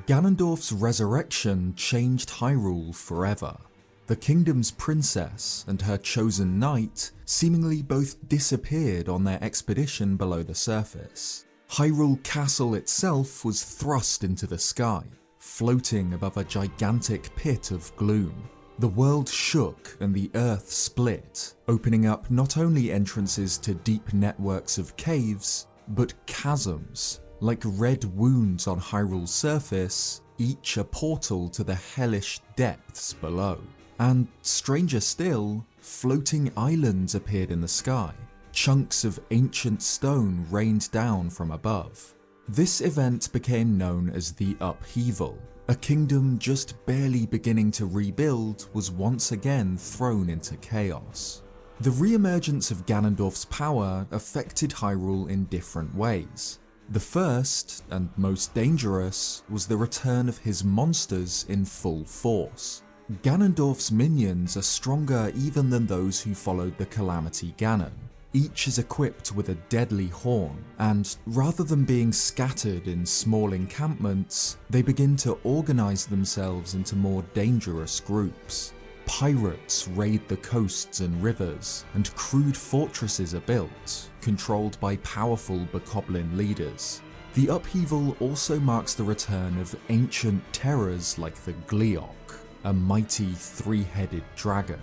Ganondorf's resurrection changed Hyrule forever. The kingdom's princess and her chosen knight seemingly both disappeared on their expedition below the surface. Hyrule Castle itself was thrust into the sky, floating above a gigantic pit of gloom. The world shook and the earth split, opening up not only entrances to deep networks of caves, but chasms, like red wounds on Hyrule's surface, each a portal to the hellish depths below. And stranger still, floating islands appeared in the sky. Chunks of ancient stone rained down from above. This event became known as the Upheaval. A kingdom just barely beginning to rebuild was once again thrown into chaos. The re-emergence of Ganondorf's power affected Hyrule in different ways. The first, and most dangerous, was the return of his monsters in full force. Ganondorf's minions are stronger even than those who followed the Calamity Ganon. Each is equipped with a deadly horn, and rather than being scattered in small encampments, they begin to organize themselves into more dangerous groups. Pirates raid the coasts and rivers, and crude fortresses are built, controlled by powerful Bokoblin leaders. The Upheaval also marks the return of ancient terrors like the Gleeok, a mighty three-headed dragon.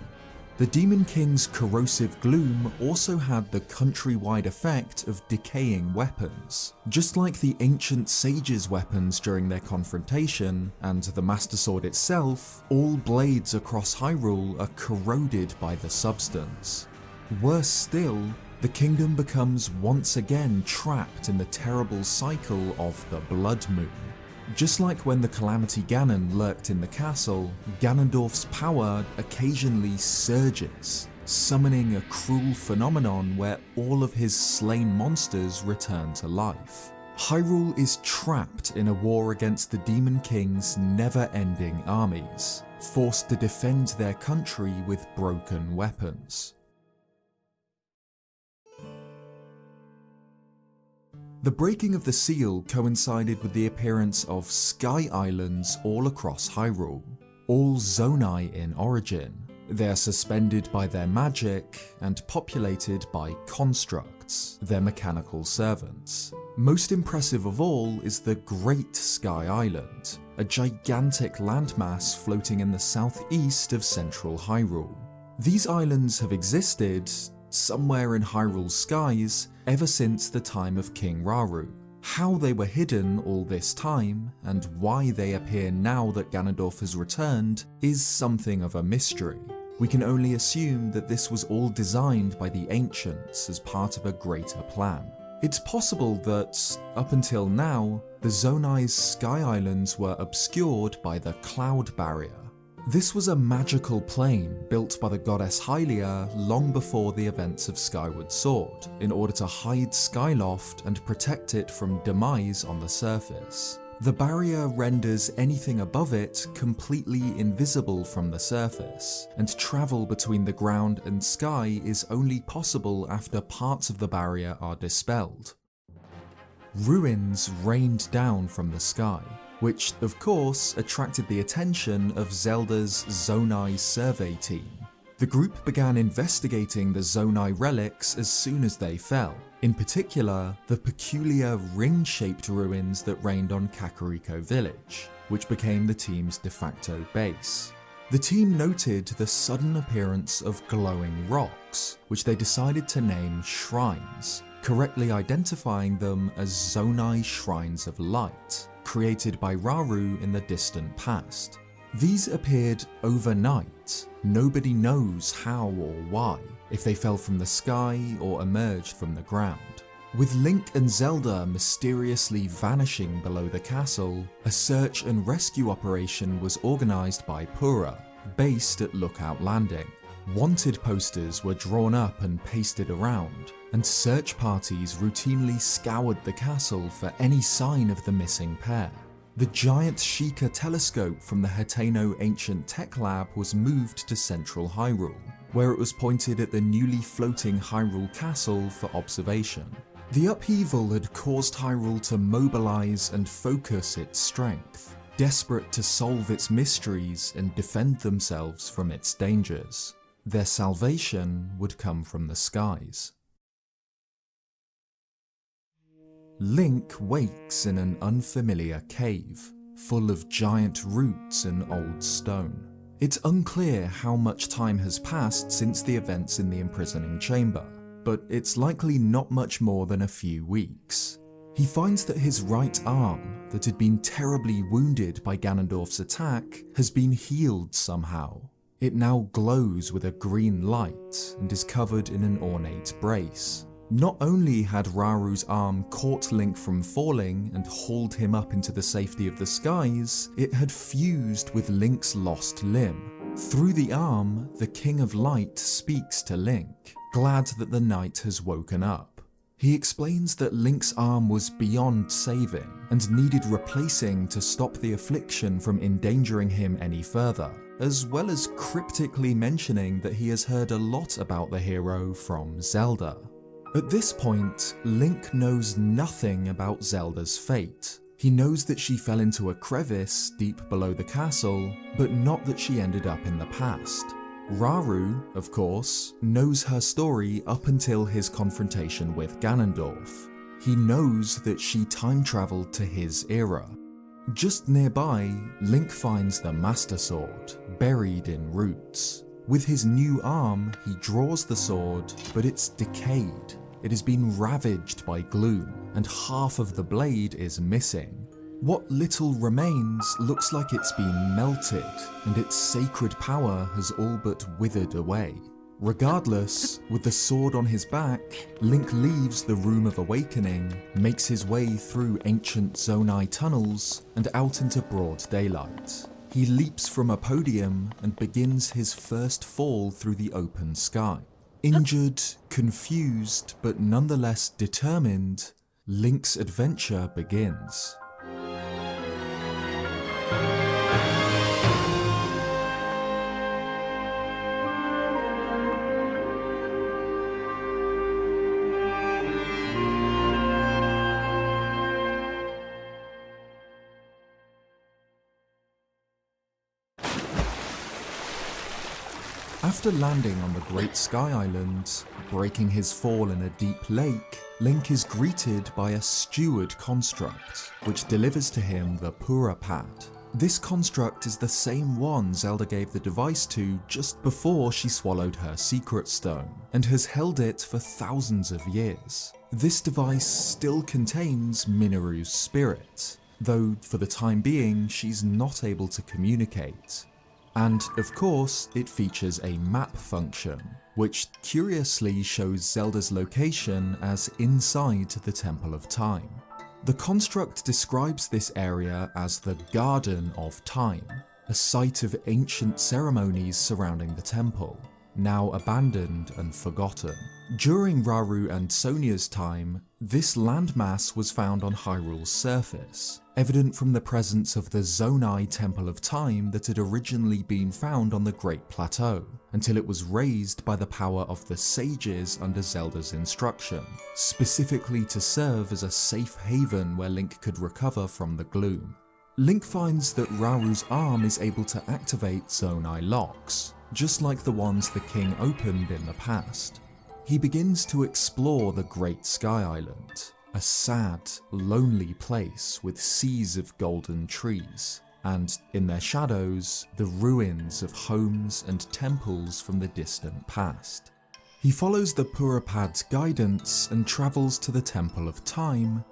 The Demon King's corrosive gloom also had the countrywide effect of decaying weapons. Just like the ancient sages' weapons during their confrontation, and the Master Sword itself, all blades across Hyrule are corroded by the substance. Worse still, the kingdom becomes once again trapped in the terrible cycle of the Blood Moon. Just like when the Calamity Ganon lurked in the castle, Ganondorf's power occasionally surges, summoning a cruel phenomenon where all of his slain monsters return to life. Hyrule is trapped in a war against the Demon King's never-ending armies, forced to defend their country with broken weapons. The breaking of the seal coincided with the appearance of Sky Islands all across Hyrule, all Zonai in origin. They are suspended by their magic and populated by constructs, their mechanical servants. Most impressive of all is the Great Sky Island, a gigantic landmass floating in the southeast of central Hyrule. These islands have existed somewhere in Hyrule's skies ever since the time of King Rauru. How they were hidden all this time, and why they appear now that Ganondorf has returned, is something of a mystery. We can only assume that this was all designed by the ancients as part of a greater plan. It's possible that, up until now, the Zonai's Sky Islands were obscured by the Cloud Barrier. This was a magical plane built by the goddess Hoshyla long before the events of Skyward Sword, in order to hide Skyloft and protect it from demise on the surface. The barrier renders anything above it completely invisible from the surface, and travel between the ground and sky is only possible after parts of the barrier are dispelled. Ruins rained down from the sky, which of course attracted the attention of Zelda's Zonai survey team. The group began investigating the Zonai relics as soon as they fell, in particular the peculiar ring-shaped ruins that rained on Kakariko Village, which became the team's de facto base. The team noted the sudden appearance of glowing rocks, which they decided to name shrines, correctly identifying them as Zonai Shrines of Light, created by Rauru in the distant past. These appeared overnight. Nobody knows how or why, if they fell from the sky or emerged from the ground. With Link and Zelda mysteriously vanishing below the castle, a search and rescue operation was organised by Pura, based at Lookout Landing. Wanted posters were drawn up and pasted around, and search parties routinely scoured the castle for any sign of the missing pair. The giant Sheikah telescope from the Hateno Ancient Tech Lab was moved to central Hyrule, where it was pointed at the newly floating Hyrule Castle for observation. The upheaval had caused Hyrule to mobilize and focus its strength. desperate to solve its mysteries and defend themselves from its dangers. Their salvation would come from the skies. Link wakes in an unfamiliar cave, full of giant roots and old stone. It's unclear how much time has passed since the events in the imprisoning chamber, but it's likely not much more than a few weeks. He finds that his right arm, that had been terribly wounded by Ganondorf's attack, has been healed somehow. It now glows with a green light and is covered in an ornate brace. Not only had Raru's arm caught Link from falling and hauled him up into the safety of the skies, it had fused with Link's lost limb. Through the arm, the King of Light speaks to Link, glad that the knight has woken up. He explains that Link's arm was beyond saving and needed replacing to stop the affliction from endangering him any further, as well as cryptically mentioning that he has heard a lot about the hero from Zelda. At this point, Link knows nothing about Zelda's fate. He knows that she fell into a crevice deep below the castle, but not that she ended up in the past. Raru, of course, knows her story up until his confrontation with Ganondorf. He knows that she time-traveled to his era. Just nearby, Link finds the Master Sword, buried in roots. With his new arm, he draws the sword, but it's decayed. It has been ravaged by gloom, and half of the blade is missing. What little remains looks like it's been melted, and its sacred power has all but withered away. Regardless, with the sword on his back, Link leaves the Room of Awakening, makes his way through ancient Zonai tunnels, and out into broad daylight. He leaps from a podium and begins his first fall through the open sky. Injured, confused, but nonetheless determined, Link's adventure begins. After landing on the Great Sky Island, breaking his fall in a deep lake, Link is greeted by a steward construct, which delivers to him the Pura Pad. This construct is the same one Zelda gave the device to just before she swallowed her secret stone, and has held it for thousands of years. This device still contains Mineru's spirit, though for the time being she's not able to communicate. And of course, it features a map function, which curiously shows Zelda's location as inside the Temple of Time. The construct describes this area as the Garden of Time, a site of ancient ceremonies surrounding the temple, now abandoned and forgotten. During Raru and Sonia's time, this landmass was found on Hyrule's surface, evident from the presence of the Zonai Temple of Time that had originally been found on the Great Plateau, until it was raised by the power of the sages under Zelda's instruction, specifically to serve as a safe haven where Link could recover from the gloom. Link finds that Raru's arm is able to activate Zonai locks, just like the ones the king opened in the past. He begins to explore the Great Sky Island, a sad, lonely place with seas of golden trees, and in their shadows, the ruins of homes and temples from the distant past. He follows the Pura Pad's guidance and travels to the Temple of Time,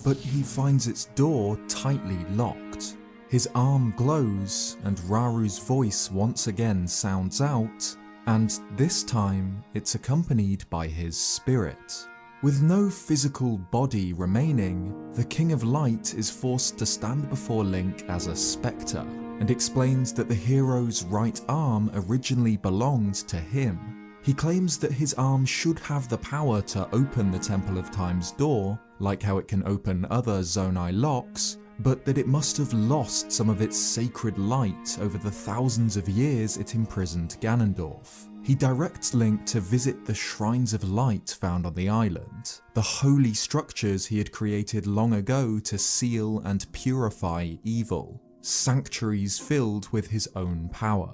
but he finds its door tightly locked. His arm glows, and Raru's voice once again sounds out, and this time it's accompanied by his spirit. With no physical body remaining, the King of Light is forced to stand before Link as a spectre, and explains that the hero's right arm originally belonged to him. He claims that his arm should have the power to open the Temple of Time's door, like how it can open other Zonai locks, but that it must have lost some of its sacred light over the thousands of years it imprisoned Ganondorf. He directs Link to visit the Shrines of Light found on the island, the holy structures he had created long ago to seal and purify evil, sanctuaries filled with his own power.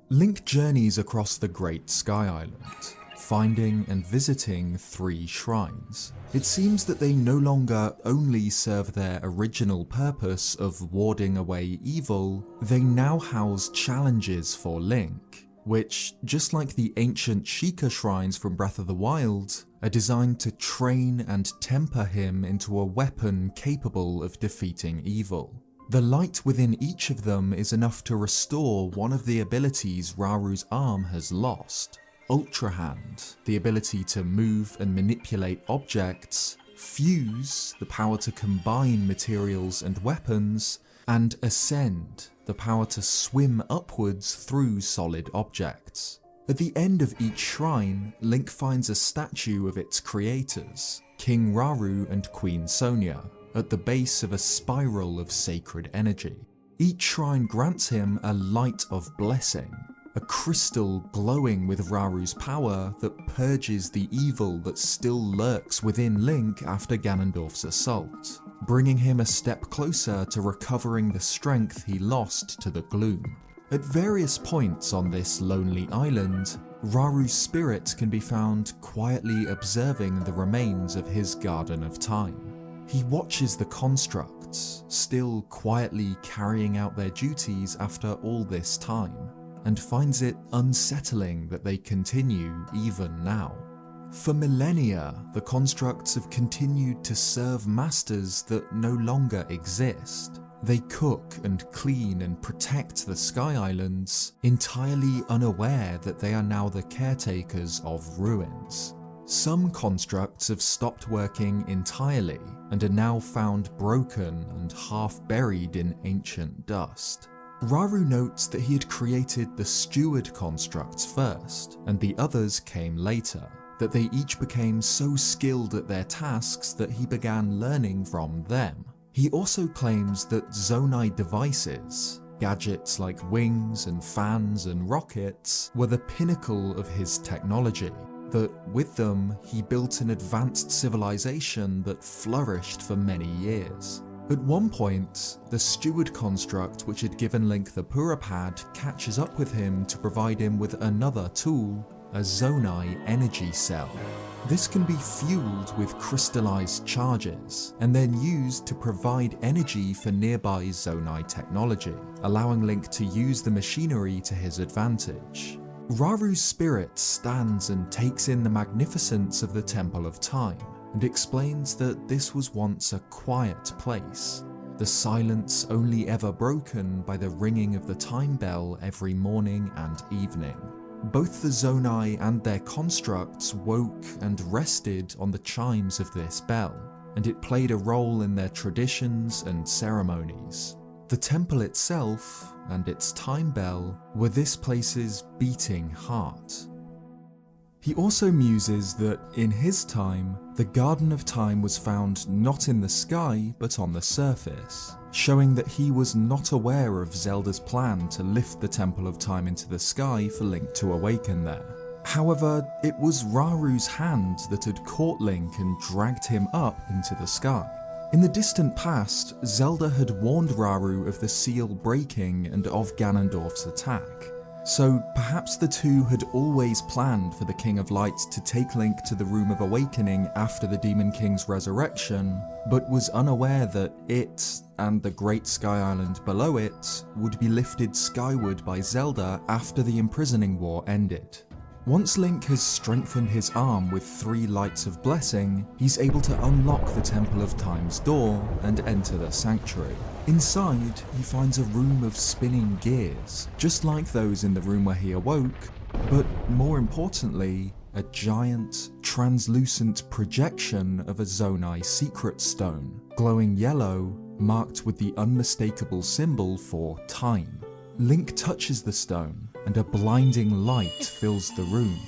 Link journeys across the Great Sky Island, finding and visiting 3 shrines. It seems that they no longer only serve their original purpose of warding away evil, they now house challenges for Link, which, just like the ancient Sheikah shrines from Breath of the Wild, are designed to train and temper him into a weapon capable of defeating evil. The light within each of them is enough to restore one of the abilities Raru's arm has lost. Ultra Hand, the ability to move and manipulate objects, Fuse, the power to combine materials and weapons, and Ascend, the power to swim upwards through solid objects. At the end of each shrine, Link finds a statue of its creators, King Raru and Queen Sonia, at the base of a spiral of sacred energy. Each shrine grants him a light of blessing, a crystal glowing with Raru's power that purges the evil that still lurks within Link after Ganondorf's assault, bringing him a step closer to recovering the strength he lost to the gloom. At various points on this lonely island, Raru's spirit can be found quietly observing the remains of his Garden of Time. He watches the constructs, still quietly carrying out their duties after all this time, and finds it unsettling that they continue even now. For millennia, the constructs have continued to serve masters that no longer exist. They cook and clean and protect the Sky Islands, entirely unaware that they are now the caretakers of ruins. Some constructs have stopped working entirely and are now found broken and half buried in ancient dust. Raru notes that he had created the steward constructs first, and the others came later, that they each became so skilled at their tasks that he began learning from them. He also claims that Zonai devices, gadgets like wings and fans and rockets, were the pinnacle of his technology, that with them he built an advanced civilization that flourished for many years. At one point, the steward construct which had given Link the Purapad catches up with him to provide him with another tool, a Zonai energy cell. This can be fueled with crystallized charges, and then used to provide energy for nearby Zonai technology, allowing Link to use the machinery to his advantage. Raru's spirit stands and takes in the magnificence of the Temple of Time, and explains that this was once a quiet place, the silence only ever broken by the ringing of the time bell every morning and evening. Both the Zonai and their constructs woke and rested on the chimes of this bell, and it played a role in their traditions and ceremonies. The temple itself, and its time bell, were this place's beating heart. He also muses that, in his time, the Garden of Time was found not in the sky but on the surface, showing that he was not aware of Zelda's plan to lift the Temple of Time into the sky for Link to awaken there. However, it was Raru's hand that had caught Link and dragged him up into the sky. In the distant past, Zelda had warned Raru of the seal breaking and of Ganondorf's attack. So perhaps the two had always planned for the King of Light to take Link to the Room of Awakening after the Demon King's resurrection, but was unaware that it, and the Great Sky Island below it, would be lifted skyward by Zelda after the imprisoning war ended. Once Link has strengthened his arm with 3 lights of blessing, he's able to unlock the Temple of Time's door and enter the sanctuary. Inside, he finds a room of spinning gears, just like those in the room where he awoke, but more importantly, a giant, translucent projection of a Zonai secret stone, glowing yellow, marked with the unmistakable symbol for time. Link touches the stone, and a blinding light fills the room.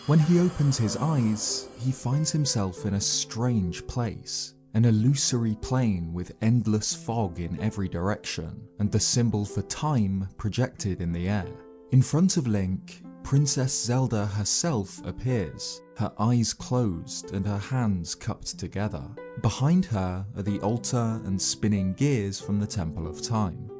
When he opens his eyes, he finds himself in a strange place, an illusory plane with endless fog in every direction, and the symbol for time projected in the air. In front of Link, Princess Zelda herself appears, her eyes closed and her hands cupped together. Behind her are the altar and spinning gears from the Temple of Time.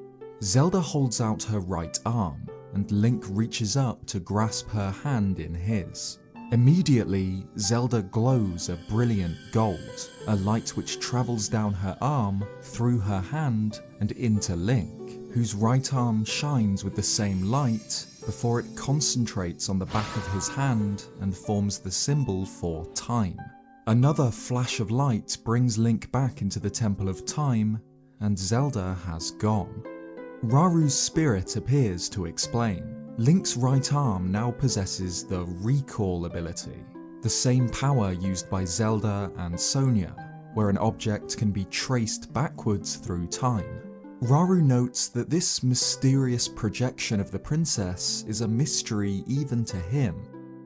Zelda holds out her right arm, and Link reaches up to grasp her hand in his. Immediately, Zelda glows a brilliant gold, a light which travels down her arm, through her hand, and into Link, whose right arm shines with the same light before it concentrates on the back of his hand and forms the symbol for time. Another flash of light brings Link back into the Temple of Time, and Zelda has gone. Raru's spirit appears to explain. Link's right arm now possesses the recall ability, the same power used by Zelda and Sonia, where an object can be traced backwards through time. Raru notes that this mysterious projection of the princess is a mystery even to him.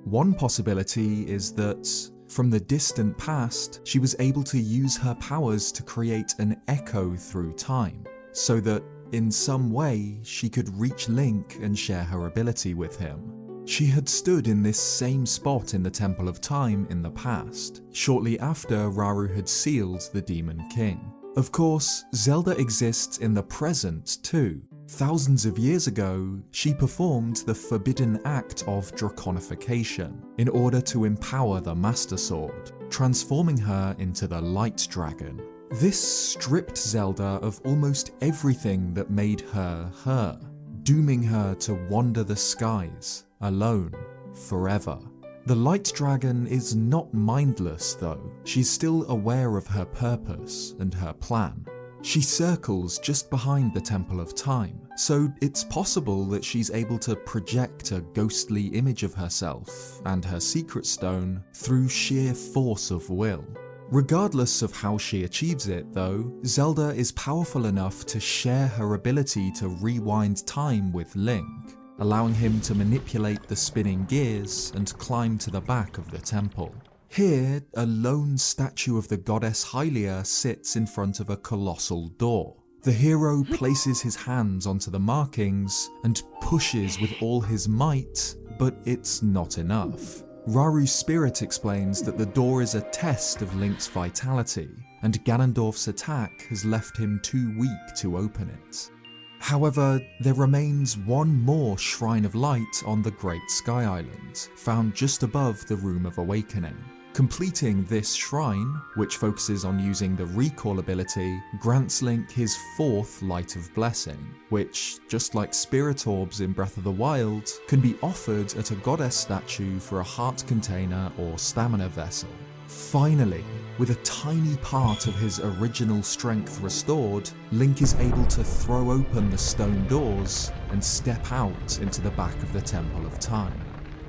One possibility is that, from the distant past, she was able to use her powers to create an echo through time, so that in some way she could reach Link and share her ability with him. She had stood in this same spot in the Temple of Time in the past, shortly after Raru had sealed the Demon King. Of course, Zelda exists in the present too. Thousands of years ago, she performed the forbidden act of draconification in order to empower the Master Sword, transforming her into the Light Dragon. This stripped Zelda of almost everything that made her her, dooming her to wander the skies, alone, forever. The Light Dragon is not mindless though. She's still aware of her purpose and her plan. She circles just behind the Temple of Time, so it's possible that she's able to project a ghostly image of herself and her secret stone through sheer force of will. Regardless of how she achieves it though, Zelda is powerful enough to share her ability to rewind time with Link, allowing him to manipulate the spinning gears and climb to the back of the temple. Here, a lone statue of the goddess Hoshyla sits in front of a colossal door. The hero places his hands onto the markings and pushes with all his might, but it's not enough. Raru's spirit explains that the door is a test of Link's vitality, and Ganondorf's attack has left him too weak to open it. However, there remains one more Shrine of Light on the Great Sky Island, found just above the Room of Awakening. Completing this shrine, which focuses on using the recall ability, grants Link his fourth Light of Blessing, which, just like Spirit Orbs in Breath of the Wild, can be offered at a goddess statue for a heart container or stamina vessel. Finally, with a tiny part of his original strength restored, Link is able to throw open the stone doors and step out into the back of the Temple of Time.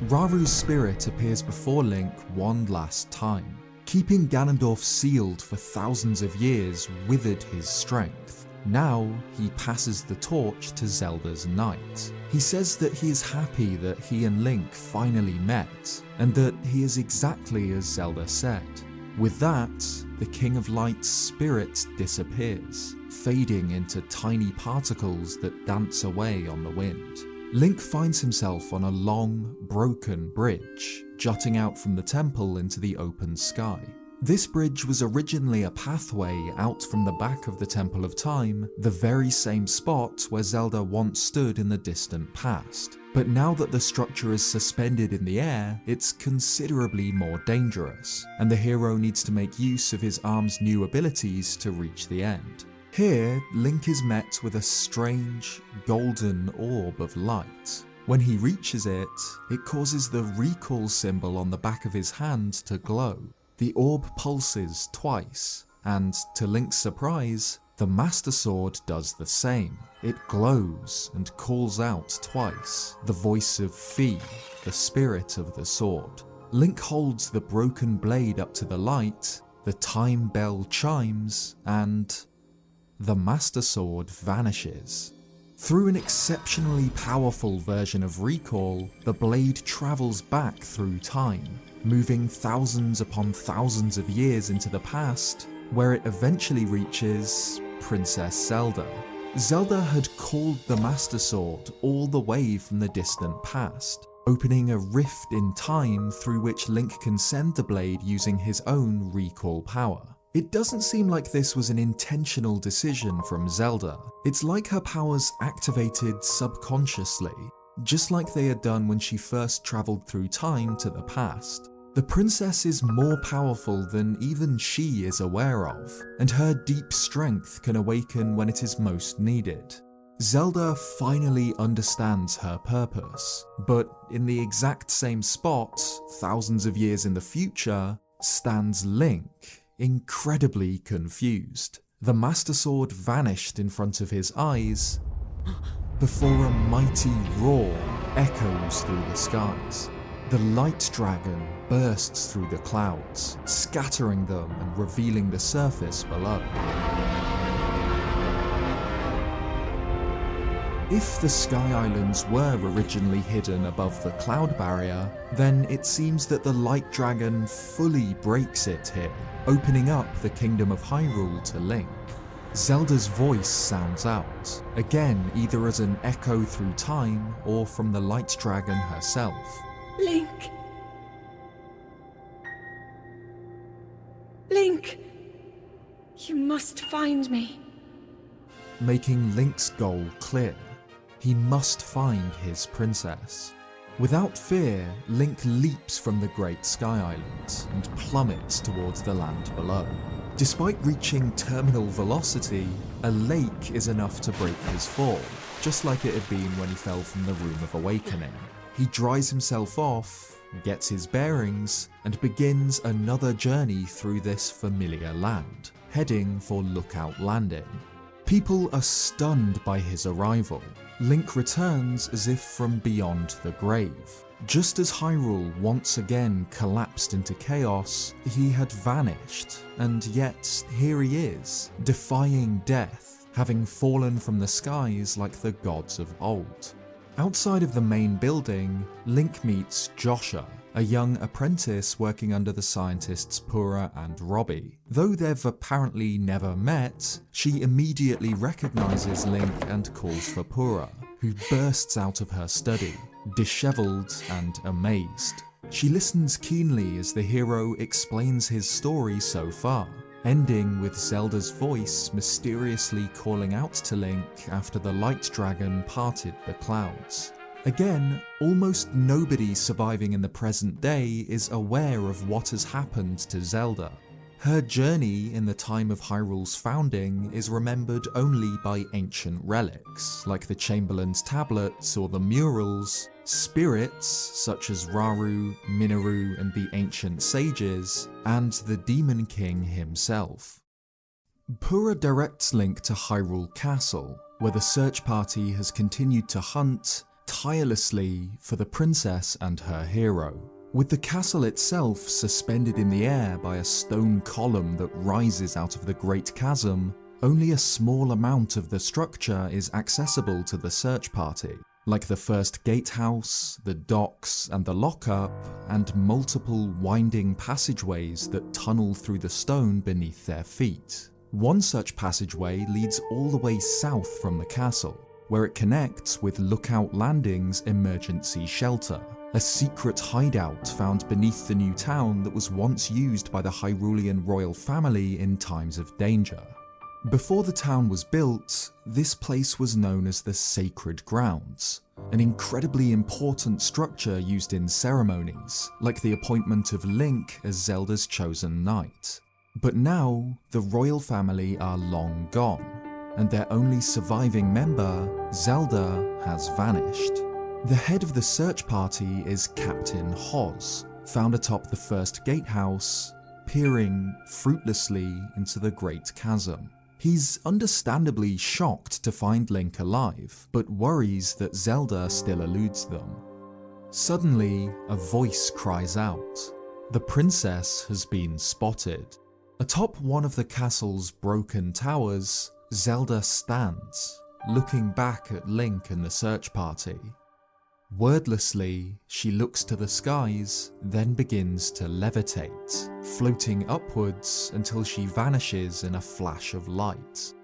Raru's spirit appears before Link one last time. Keeping Ganondorf sealed for thousands of years withered his strength. Now, he passes the torch to Zelda's knight. He says that he is happy that he and Link finally met, and that he is exactly as Zelda said. With that, the King of Light's spirit disappears, fading into tiny particles that dance away on the wind. Link finds himself on a long, broken bridge, jutting out from the temple into the open sky. This bridge was originally a pathway out from the back of the Temple of Time, the very same spot where Zelda once stood in the distant past. But now that the structure is suspended in the air, it's considerably more dangerous, and the hero needs to make use of his arm's new abilities to reach the end. Here, Link is met with a strange, golden orb of light. When he reaches it, it causes the recall symbol on the back of his hand to glow. The orb pulses twice, and to Link's surprise, the Master Sword does the same. It glows and calls out twice, the voice of Fi, the spirit of the sword. Link holds the broken blade up to the light, the time bell chimes, and the Master Sword vanishes. Through an exceptionally powerful version of recall, the blade travels back through time, moving thousands upon thousands of years into the past, where it eventually reaches Princess Zelda. Zelda had called the Master Sword all the way from the distant past, opening a rift in time through which Link can send the blade using his own recall power. It doesn't seem like this was an intentional decision from Zelda. It's like her powers activated subconsciously, just like they had done when she first travelled through time to the past. The princess is more powerful than even she is aware of, and her deep strength can awaken when it is most needed. Zelda finally understands her purpose, but in the exact same spot, thousands of years in the future, stands Link, incredibly confused. The Master Sword vanished in front of his eyes before a mighty roar echoes through the skies. The light dragon bursts through the clouds, scattering them and revealing the surface below. If the Sky Islands were originally hidden above the cloud barrier, then it seems that the light dragon fully breaks it here, opening up the kingdom of Hyrule to Link. Zelda's voice sounds out, again either as an echo through time or from the light dragon herself. Link! Link! You must find me. Making Link's goal clear. He must find his princess. Without fear, Link leaps from the Great Sky Island and plummets towards the land below. Despite reaching terminal velocity, a lake is enough to break his fall, just like it had been when he fell from the Room of Awakening. He dries himself off, gets his bearings, and begins another journey through this familiar land, heading for Lookout Landing. People are stunned by his arrival. Link returns as if from beyond the grave. Just as Hyrule once again collapsed into chaos, he had vanished, and yet here he is, defying death, having fallen from the skies like the gods of old. Outside of the main building, Link meets Josha, a young apprentice working under the scientists Purah and Robbie. Though they've apparently never met, she immediately recognizes Link and calls for Purah, who bursts out of her study, disheveled and amazed. She listens keenly as the hero explains his story so far, ending with Zelda's voice mysteriously calling out to Link after the light dragon parted the clouds. Again, almost nobody surviving in the present day is aware of what has happened to Zelda. Her journey in the time of Hyrule's founding is remembered only by ancient relics, like the Chamberlain's tablets or the murals, spirits such as Rauru, Minoru and the ancient sages, and the Demon King himself. Purah directs Link to Hyrule Castle, where the search party has continued to hunt tirelessly for the princess and her hero, with the castle itself suspended in the air by a stone column that rises out of the Great Chasm. Only a small amount of the structure is accessible to the search party, like the first gatehouse, the docks and the lockup, and multiple winding passageways that tunnel through the stone beneath their feet. One such passageway leads all the way south from the castle, where it connects with Lookout Landing's emergency shelter, a secret hideout found beneath the new town that was once used by the Hyrulean royal family in times of danger. Before the town was built, this place was known as the Sacred Grounds, an incredibly important structure used in ceremonies, like the appointment of Link as Zelda's chosen knight. But now, the royal family are long gone, and their only surviving member, Zelda, has vanished. The head of the search party is Captain Hos, found atop the first gatehouse, peering fruitlessly into the Great Chasm. He's understandably shocked to find Link alive, but worries that Zelda still eludes them. Suddenly, a voice cries out. The princess has been spotted. Atop one of the castle's broken towers, Zelda stands, looking back at Link and the search party. Wordlessly, she looks to the skies, then begins to levitate, floating upwards until she vanishes in a flash of light.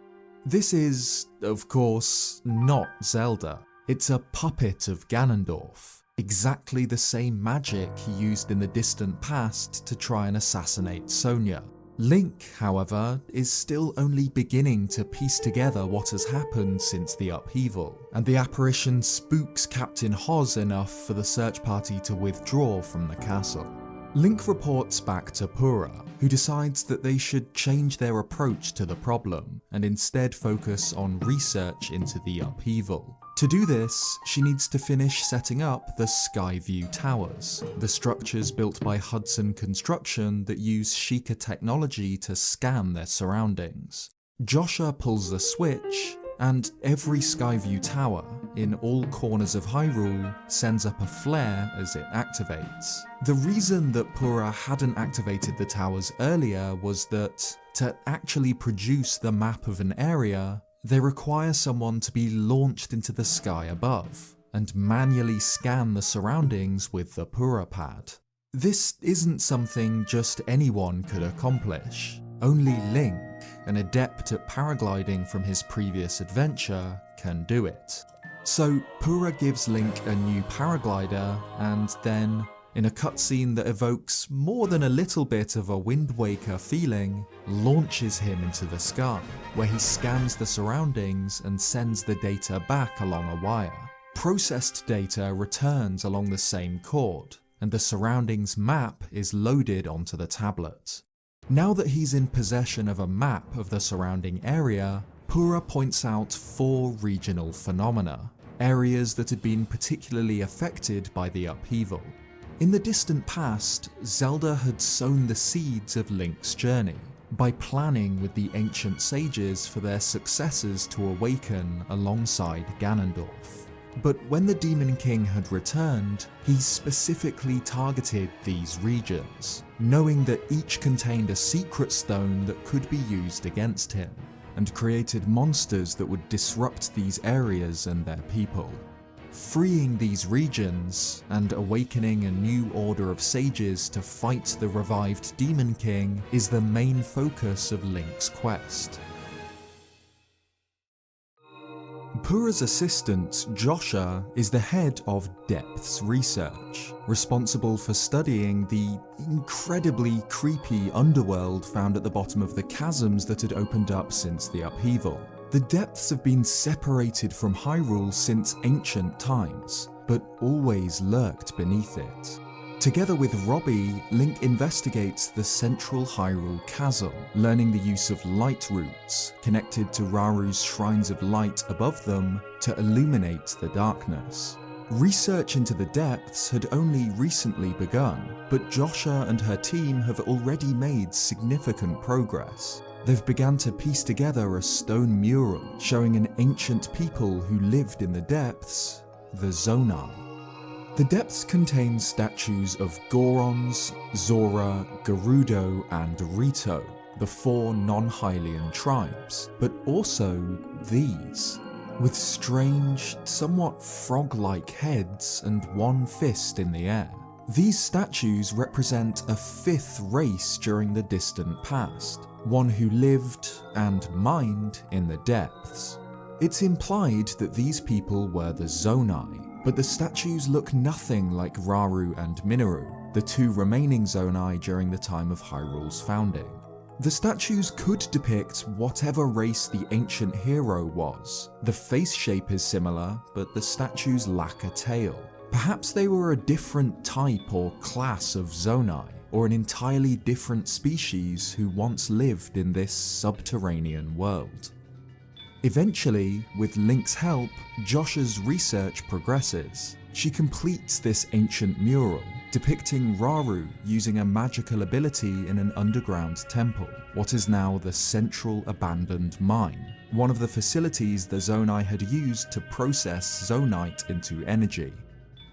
This is, of course, not Zelda. It's a puppet of Ganondorf, exactly the same magic he used in the distant past to try and assassinate Sonia. Link, however, is still only beginning to piece together what has happened since the upheaval, and the apparition spooks Captain Hos enough for the search party to withdraw from the castle. Link reports back to Purah, who decides that they should change their approach to the problem and instead focus on research into the upheaval. To do this, she needs to finish setting up the Skyview Towers, the structures built by Hudson Construction that use Sheikah technology to scan their surroundings. Joshua pulls the switch, and every Skyview Tower, in all corners of Hyrule, sends up a flare as it activates. The reason that Purah hadn't activated the towers earlier was that, to actually produce the map of an area, they require someone to be launched into the sky above, and manually scan the surroundings with the Purah pad. This isn't something just anyone could accomplish. Only Link, an adept at paragliding from his previous adventure, can do it. So Purah gives Link a new paraglider, and then, in a cutscene that evokes more than a little bit of a Wind Waker feeling, launches him into the sky, where he scans the surroundings and sends the data back along a wire. Processed data returns along the same cord, and the surroundings map is loaded onto the tablet. Now that he's in possession of a map of the surrounding area, Purah points out 4 regional phenomena, areas that had been particularly affected by the upheaval. In the distant past, Zelda had sown the seeds of Link's journey by planning with the ancient sages for their successors to awaken alongside Ganondorf. But when the Demon King had returned, he specifically targeted these regions, knowing that each contained a secret stone that could be used against him, and created monsters that would disrupt these areas and their people. Freeing these regions, and awakening a new order of sages to fight the revived Demon King, is the main focus of Link's quest. Purah's assistant, Joshua, is the head of Depths Research, responsible for studying the incredibly creepy underworld found at the bottom of the chasms that had opened up since the upheaval. The Depths have been separated from Hyrule since ancient times, but always lurked beneath it. Together with Robbie, Link investigates the central Hyrule Castle, learning the use of light roots, connected to Raru's shrines of light above them, to illuminate the darkness. Research into the Depths had only recently begun, but Joshua and her team have already made significant progress. They've begun to piece together a stone mural showing an ancient people who lived in the Depths, the Zonai. The Depths contain statues of Gorons, Zora, Gerudo, and Rito, the 4 non-Hylian tribes, but also these, with strange, somewhat frog-like heads and one fist in the air. These statues represent a 5th race during the distant past, one who lived and mined in the Depths. It's implied that these people were the Zonai, but the statues look nothing like Raru and Minoru, the 2 remaining Zonai during the time of Hyrule's founding. The statues could depict whatever race the ancient hero was. The face shape is similar, but the statues lack a tail. Perhaps they were a different type or class of Zonai, or an entirely different species who once lived in this subterranean world. Eventually, with Link's help, Josh's research progresses. She completes this ancient mural, depicting Raru using a magical ability in an underground temple, what is now the Central Abandoned Mine, one of the facilities the Zonai had used to process Zonite into energy.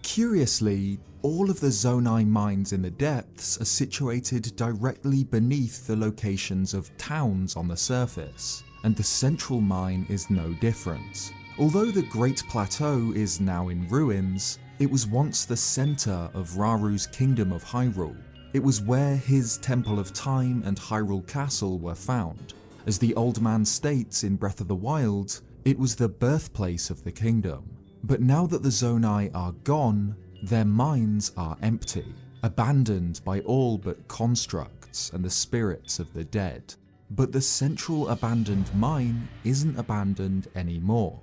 Curiously, all of the Zonai mines in the Depths are situated directly beneath the locations of towns on the surface, and the central mine is no different. Although the Great Plateau is now in ruins, it was once the center of Raru's kingdom of Hyrule. It was where his Temple of Time and Hyrule Castle were found. As the old man states in Breath of the Wild, it was the birthplace of the kingdom. But now that the Zonai are gone, their minds are empty, abandoned by all but constructs and the spirits of the dead. But the central abandoned mine isn't abandoned anymore.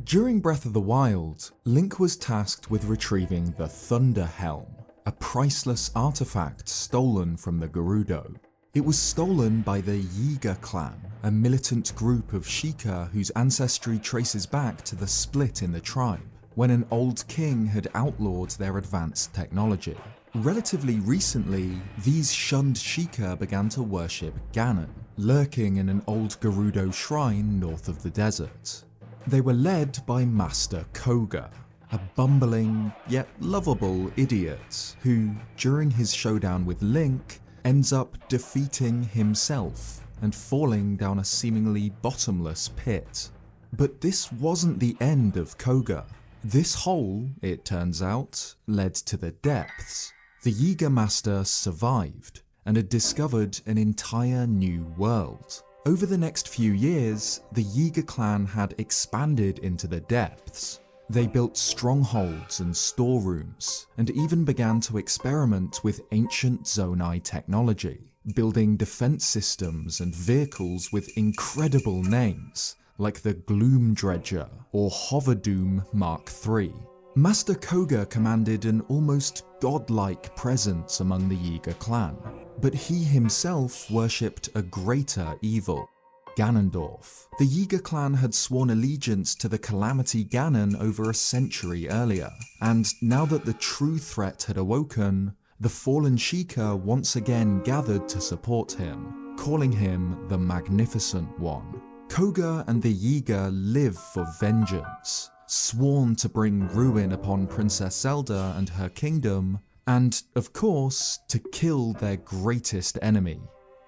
During Breath of the Wild, Link was tasked with retrieving the Thunder Helm, a priceless artifact stolen from the Gerudo. It was stolen by the Yiga clan, a militant group of Sheikah whose ancestry traces back to the split in the tribe, when an old king had outlawed their advanced technology. Relatively recently, these shunned Sheikah began to worship Ganon, lurking in an old Gerudo shrine north of the desert. They were led by Master Koga, a bumbling yet lovable idiot who, during his showdown with Link, ends up defeating himself and falling down a seemingly bottomless pit. But this wasn't the end of Koga. This hole, it turns out, led to the depths. The Yiga Master survived and had discovered an entire new world. Over the next few years, the Yiga clan had expanded into the depths. They built strongholds and storerooms, and even began to experiment with ancient Zonai technology, building defense systems and vehicles with incredible names, like the Gloom Dredger or Hoverdoom Mark III. Master Koga commanded an almost godlike presence among the Yiga clan, but he himself worshipped a greater evil, Ganondorf. The Yiga clan had sworn allegiance to the Calamity Ganon over a century earlier, and now that the true threat had awoken, the fallen Sheikah once again gathered to support him, calling him the Magnificent One. Koga and the Yiga live for vengeance, sworn to bring ruin upon Princess Zelda and her kingdom, and, of course, to kill their greatest enemy,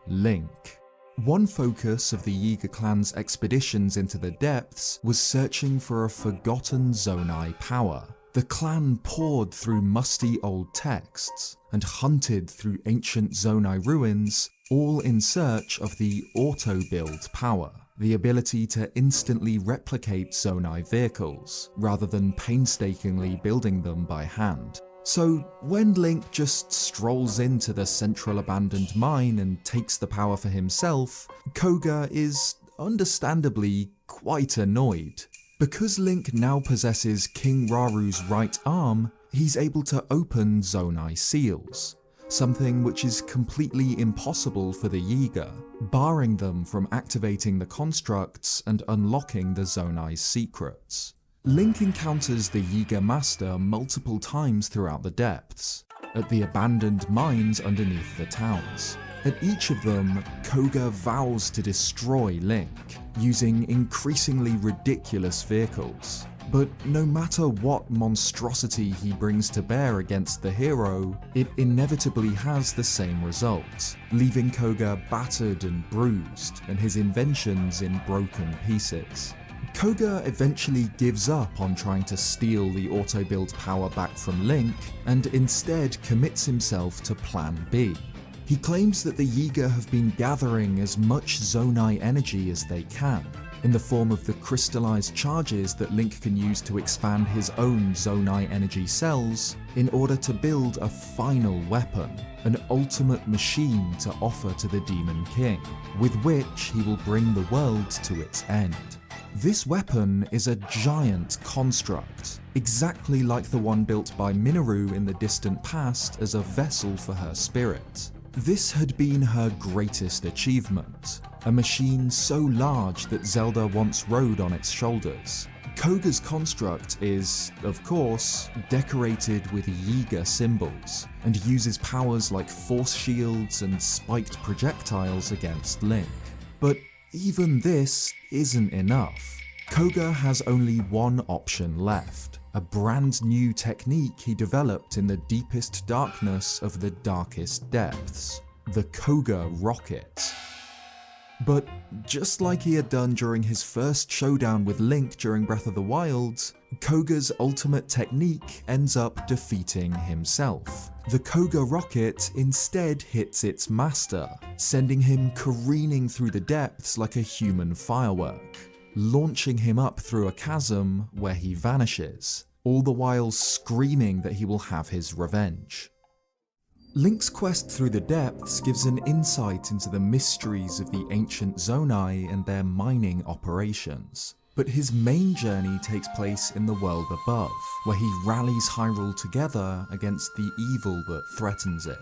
Link. One focus of the Yiga clan's expeditions into the depths was searching for a forgotten Zonai power. The clan pored through musty old texts and hunted through ancient Zonai ruins, all in search of the auto-build power, the ability to instantly replicate Zonai vehicles, rather than painstakingly building them by hand. So when Link just strolls into the central abandoned mine and takes the power for himself, Koga is understandably quite annoyed. Because Link now possesses King Raru's right arm, he's able to open Zonai seals, something which is completely impossible for the Yiga, barring them from activating the constructs and unlocking the Zonai's secrets. Link encounters the Yiga Master multiple times throughout the depths, at the abandoned mines underneath the towns. At each of them, Koga vows to destroy Link, using increasingly ridiculous vehicles. But no matter what monstrosity he brings to bear against the hero, it inevitably has the same result, leaving Koga battered and bruised, and his inventions in broken pieces. Koga eventually gives up on trying to steal the auto-build power back from Link, and instead commits himself to Plan B. He claims that the Yiga have been gathering as much Zonai energy as they can, in the form of the crystallized charges that Link can use to expand his own Zonai energy cells, in order to build a final weapon, an ultimate machine to offer to the Demon King, with which he will bring the world to its end. This weapon is a giant construct, exactly like the one built by Minoru in the distant past as a vessel for her spirit. This had been her greatest achievement, a machine so large that Zelda once rode on its shoulders. Koga's construct is, of course, decorated with Yiga symbols, and uses powers like force shields and spiked projectiles against Link. But even this isn't enough. Koga has only one option left, a brand new technique he developed in the deepest darkness of the darkest depths, the Koga rocket. But just like he had done during his first showdown with Link during Breath of the Wild, Koga's ultimate technique ends up defeating himself. The Koga rocket instead hits its master, sending him careening through the depths like a human firework, launching him up through a chasm where he vanishes, all the while screaming that he will have his revenge. Link's quest through the depths gives an insight into the mysteries of the ancient Zonai and their mining operations. But his main journey takes place in the world above, where he rallies Hyrule together against the evil that threatens it.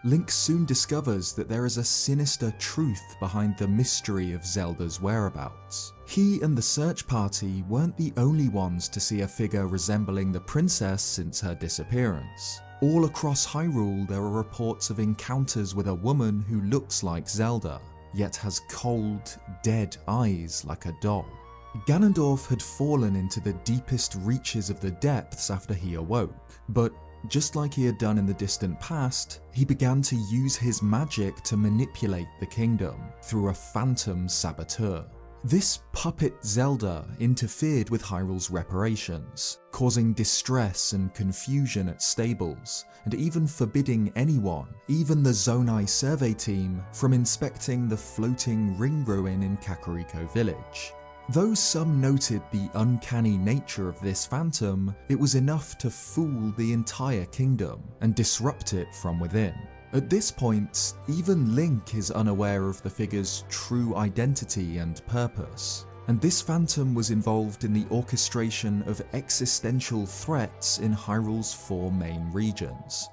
Link soon discovers that there is a sinister truth behind the mystery of Zelda's whereabouts. He and the search party weren't the only ones to see a figure resembling the princess since her disappearance. All across Hyrule there are reports of encounters with a woman who looks like Zelda, yet has cold, dead eyes like a doll. Ganondorf had fallen into the deepest reaches of the depths after he awoke, but just like he had done in the distant past, he began to use his magic to manipulate the kingdom through a phantom saboteur. This puppet Zelda interfered with Hyrule's reparations, causing distress and confusion at stables, and even forbidding anyone, even the Zonai survey team, from inspecting the floating ring ruin in Kakariko village. Though some noted the uncanny nature of this phantom, it was enough to fool the entire kingdom and disrupt it from within. At this point, even Link is unaware of the figure's true identity and purpose, and this phantom was involved in the orchestration of existential threats in Hyrule's 4 main regions.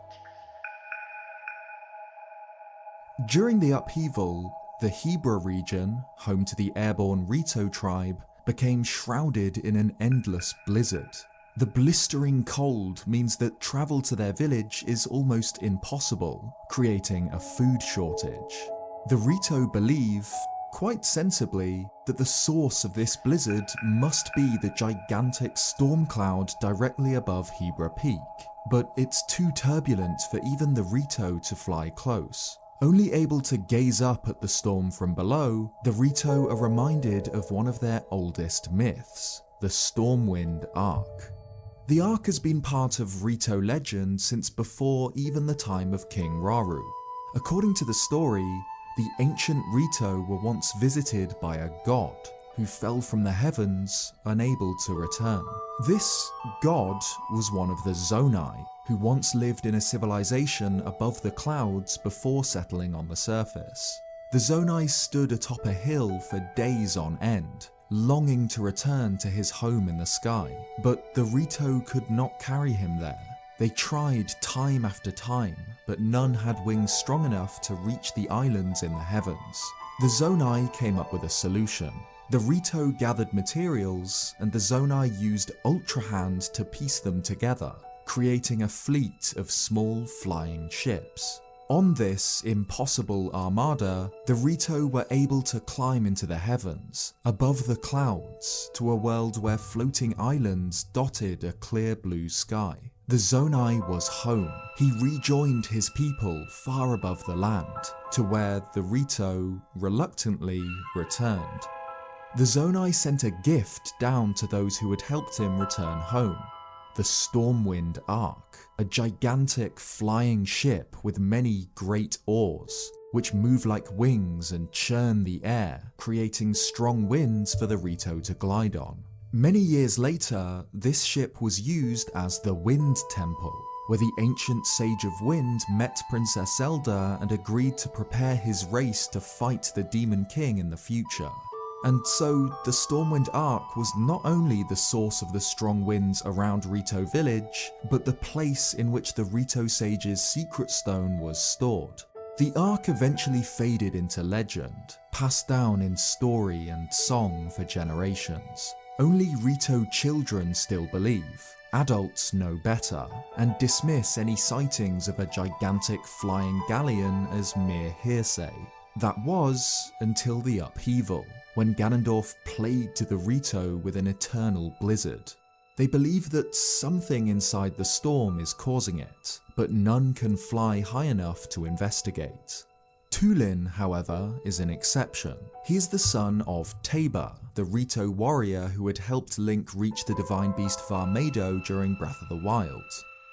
During the upheaval, the Hebra region, home to the airborne Rito tribe, became shrouded in an endless blizzard. The blistering cold means that travel to their village is almost impossible, creating a food shortage. The Rito believe, quite sensibly, that the source of this blizzard must be the gigantic storm cloud directly above Hebra Peak, but it's too turbulent for even the Rito to fly close. Only able to gaze up at the storm from below, the Rito are reminded of one of their oldest myths, the Stormwind Arc. The Ark has been part of Rito legend since before even the time of King Rauru. According to the story, the ancient Rito were once visited by a god who fell from the heavens, unable to return. This god was one of the Zonai, who once lived in a civilization above the clouds before settling on the surface. The Zonai stood atop a hill for days on end, longing to return to his home in the sky, but the Rito could not carry him there. They tried time after time, but none had wings strong enough to reach the islands in the heavens. The Zonai came up with a solution. The Rito gathered materials, and the Zonai used Ultra Hand to piece them together, creating a fleet of small flying ships. On this impossible armada, the Rito were able to climb into the heavens, above the clouds, to a world where floating islands dotted a clear blue sky. The Zonai was home. He rejoined his people far above the land, to where the Rito reluctantly returned. The Zonai sent a gift down to those who had helped him return home. The Stormwind Arc, a gigantic flying ship with many great oars, which move like wings and churn the air, creating strong winds for the Rito to glide on. Many years later, this ship was used as the Wind Temple, where the ancient Sage of Wind met Princess Zelda and agreed to prepare his race to fight the Demon King in the future. And so, the Stormwind Arc was not only the source of the strong winds around Rito Village, but the place in which the Rito Sage's secret stone was stored. The Arc eventually faded into legend, passed down in story and song for generations. Only Rito children still believe. Adults know better, and dismiss any sightings of a gigantic flying galleon as mere hearsay. That was until the upheaval, when Ganondorf played to the Rito with an eternal blizzard. They believe that something inside the storm is causing it, but none can fly high enough to investigate. Tulin, however, is an exception. He is the son of Tabor, the Rito warrior who had helped Link reach the divine beast Varmado during Breath of the Wild.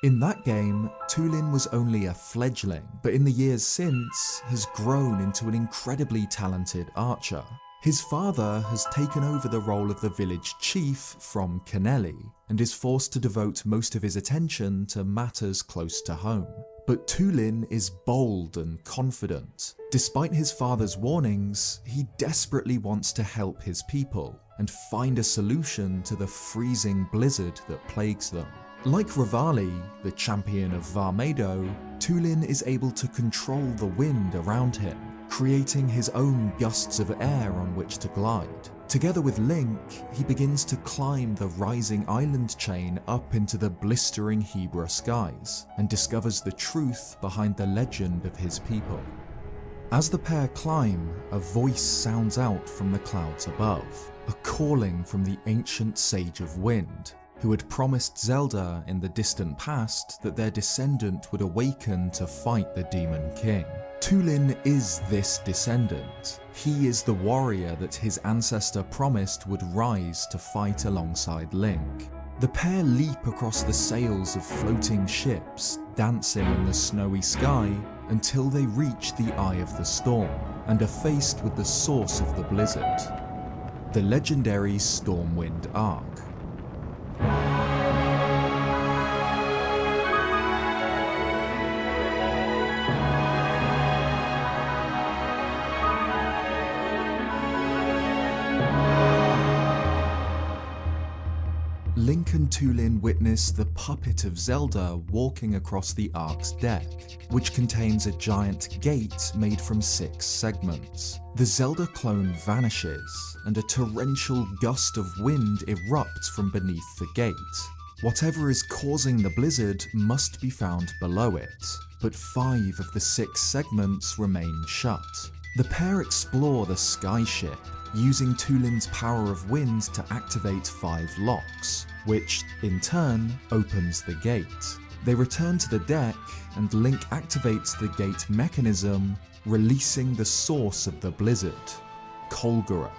In that game, Tulin was only a fledgling, but in the years since, has grown into an incredibly talented archer. His father has taken over the role of the village chief from Kennelly, and is forced to devote most of his attention to matters close to home. But Tulin is bold and confident. Despite his father's warnings, he desperately wants to help his people and find a solution to the freezing blizzard that plagues them. Like Revali, the champion of Varmado, Tulin is able to control the wind around him, creating his own gusts of air on which to glide. Together with Link, he begins to climb the rising island chain up into the blistering Hebra skies, and discovers the truth behind the legend of his people. As the pair climb, a voice sounds out from the clouds above, a calling from the ancient Sage of Wind, who had promised Zelda in the distant past that their descendant would awaken to fight the Demon King. Tulin is this descendant. He is the warrior that his ancestor promised would rise to fight alongside Link. The pair leap across the sails of floating ships, dancing in the snowy sky, until they reach the Eye of the Storm, and are faced with the source of the blizzard, the legendary Stormwind Arc. Link and Tulin witness the puppet of Zelda walking across the Ark's deck, which contains a giant gate made from 6 segments. The Zelda clone vanishes, and a torrential gust of wind erupts from beneath the gate. Whatever is causing the blizzard must be found below it, but 5 of the 6 segments remain shut. The pair explore the skyship, using Tulin's power of wind to activate 5 locks, which, in turn, opens the gate. They return to the deck, and Link activates the gate mechanism, releasing the source of the blizzard, Kolgura.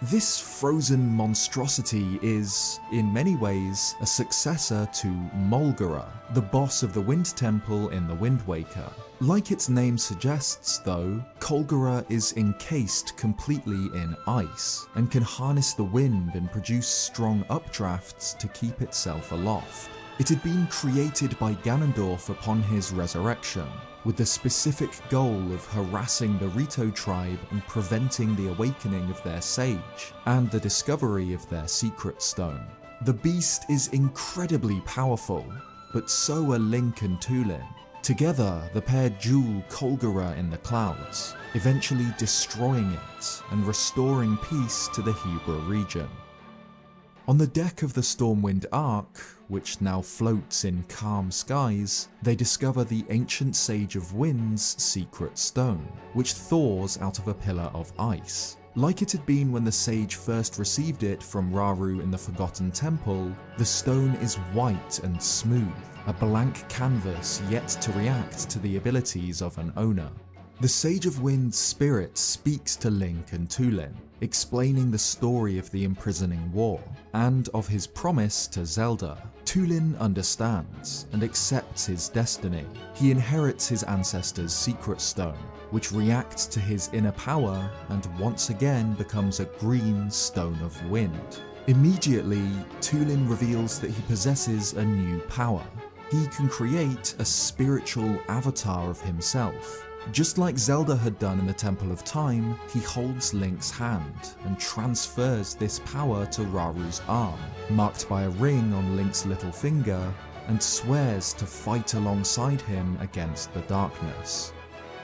This frozen monstrosity is, in many ways, a successor to Molgura, the boss of the Wind Temple in The Wind Waker. Like its name suggests though, Kolgura is encased completely in ice, and can harness the wind and produce strong updrafts to keep itself aloft. It had been created by Ganondorf upon his resurrection, with the specific goal of harassing the Rito tribe and preventing the awakening of their sage, and the discovery of their secret stone. The beast is incredibly powerful, but so are Link and Tulin. Together, the pair duel Kolgura in the clouds, eventually destroying it and restoring peace to the Hebra region. On the deck of the Stormwind Arc, which now floats in calm skies, they discover the ancient Sage of Wind's secret stone, which thaws out of a pillar of ice. Like it had been when the sage first received it from Rauru in the Forgotten Temple, the stone is white and smooth, a blank canvas yet to react to the abilities of an owner. The Sage of Wind's spirit speaks to Link and Tulin, explaining the story of the imprisoning war, and of his promise to Zelda. Tulin understands, and accepts his destiny. He inherits his ancestor's secret stone, which reacts to his inner power, and once again becomes a green stone of wind. Immediately, Tulin reveals that he possesses a new power. He can create a spiritual avatar of himself. Just like Zelda had done in the Temple of Time, he holds Link's hand and transfers this power to Raru's arm, marked by a ring on Link's little finger, and swears to fight alongside him against the darkness.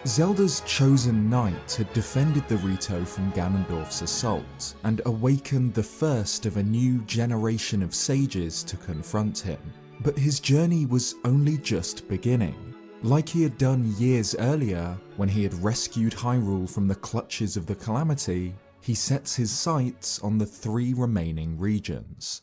Zelda's chosen knight had defended the Rito from Ganondorf's assault, and awakened the first of a new generation of sages to confront him. But his journey was only just beginning. Like he had done years earlier, when he had rescued Hyrule from the clutches of the Calamity, he sets his sights on the 3 remaining regions.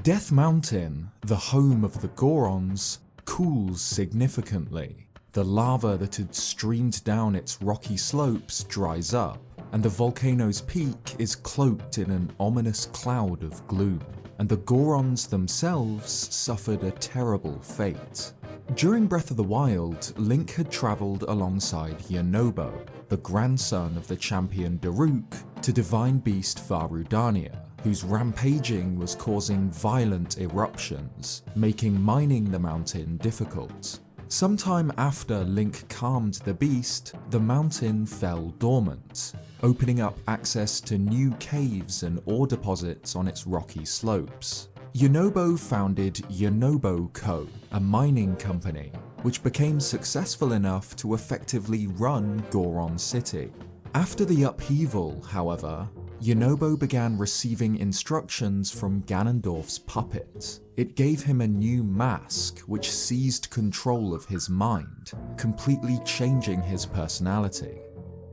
Death Mountain, the home of the Gorons, cools significantly. The lava that had streamed down its rocky slopes dries up, and the volcano's peak is cloaked in an ominous cloud of gloom, and the Gorons themselves suffered a terrible fate. During Breath of the Wild, Link had travelled alongside Yonobo, the grandson of the champion Daruk, to divine beast Varudania, whose rampaging was causing violent eruptions, making mining the mountain difficult. Sometime after Link calmed the beast, the mountain fell dormant, opening up access to new caves and ore deposits on its rocky slopes. Yonobo founded Yonobo Co., a mining company, which became successful enough to effectively run Goron City. After the upheaval, however, Yonobo began receiving instructions from Ganondorf's puppet. It gave him a new mask which seized control of his mind, completely changing his personality.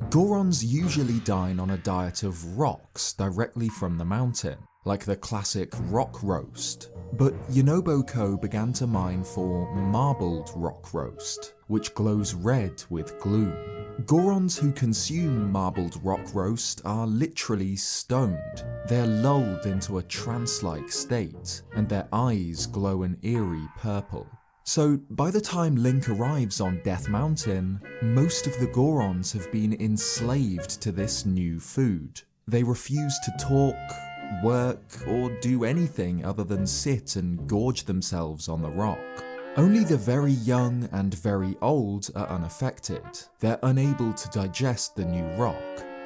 Gorons usually dine on a diet of rocks directly from the mountain, like the classic rock roast, but Yonobo Co. began to mine for marbled rock roast, which glows red with gloom. Gorons who consume marbled rock roast are literally stoned. They're lulled into a trance-like state, and their eyes glow an eerie purple. So by the time Link arrives on Death Mountain, most of the Gorons have been enslaved to this new food. They refuse to talk, work, or do anything other than sit and gorge themselves on the rock. Only the very young and very old are unaffected. They're unable to digest the new rock,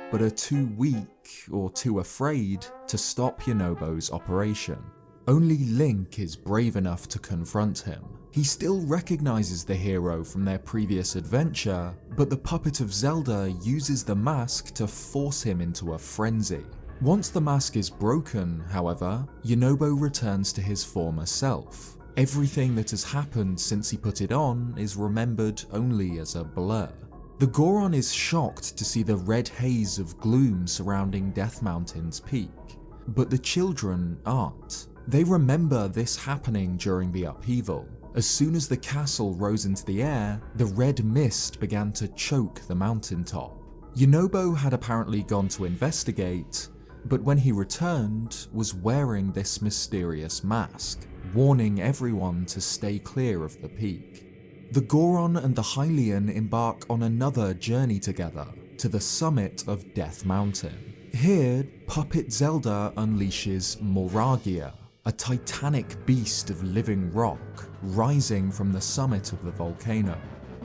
but are too weak or too afraid to stop Yonobo's operation. Only Link is brave enough to confront him. He still recognizes the hero from their previous adventure, but the puppet of Zelda uses the mask to force him into a frenzy. Once the mask is broken, however, Yonobo returns to his former self. Everything that has happened since he put it on is remembered only as a blur. The Goron is shocked to see the red haze of gloom surrounding Death Mountain's peak, but the children aren't. They remember this happening during the upheaval. As soon as the castle rose into the air, the red mist began to choke the mountaintop. Yonobo had apparently gone to investigate, but when he returned, was wearing this mysterious mask, warning everyone to stay clear of the peak. The Goron and the Hylian embark on another journey together, to the summit of Death Mountain. Here, Puppet Zelda unleashes Moragia, a titanic beast of living rock, rising from the summit of the volcano.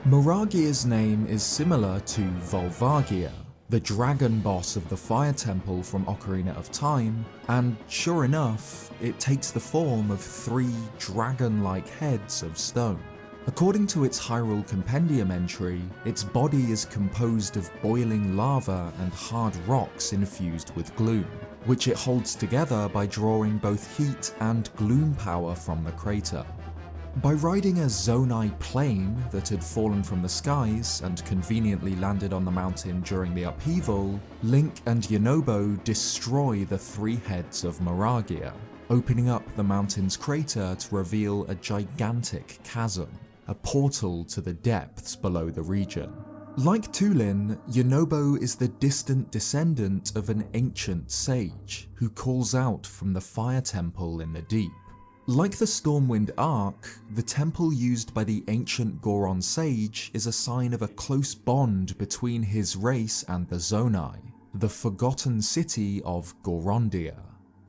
Moragia's name is similar to Volvagia, the dragon boss of the Fire Temple from Ocarina of Time, and sure enough, it takes the form of 3 dragon-like heads of stone. According to its Hyrule Compendium entry, its body is composed of boiling lava and hard rocks infused with gloom, which it holds together by drawing both heat and gloom power from the crater. By riding a Zonai plane that had fallen from the skies and conveniently landed on the mountain during the upheaval, Link and Yonobo destroy the 3 heads of Moragia, opening up the mountain's crater to reveal a gigantic chasm, a portal to the depths below the region. Like Tulin, Yonobo is the distant descendant of an ancient sage who calls out from the Fire Temple in the deep. Like the Stormwind Ark, the temple used by the ancient Goron sage is a sign of a close bond between his race and the Zonai, the forgotten city of Gorondia.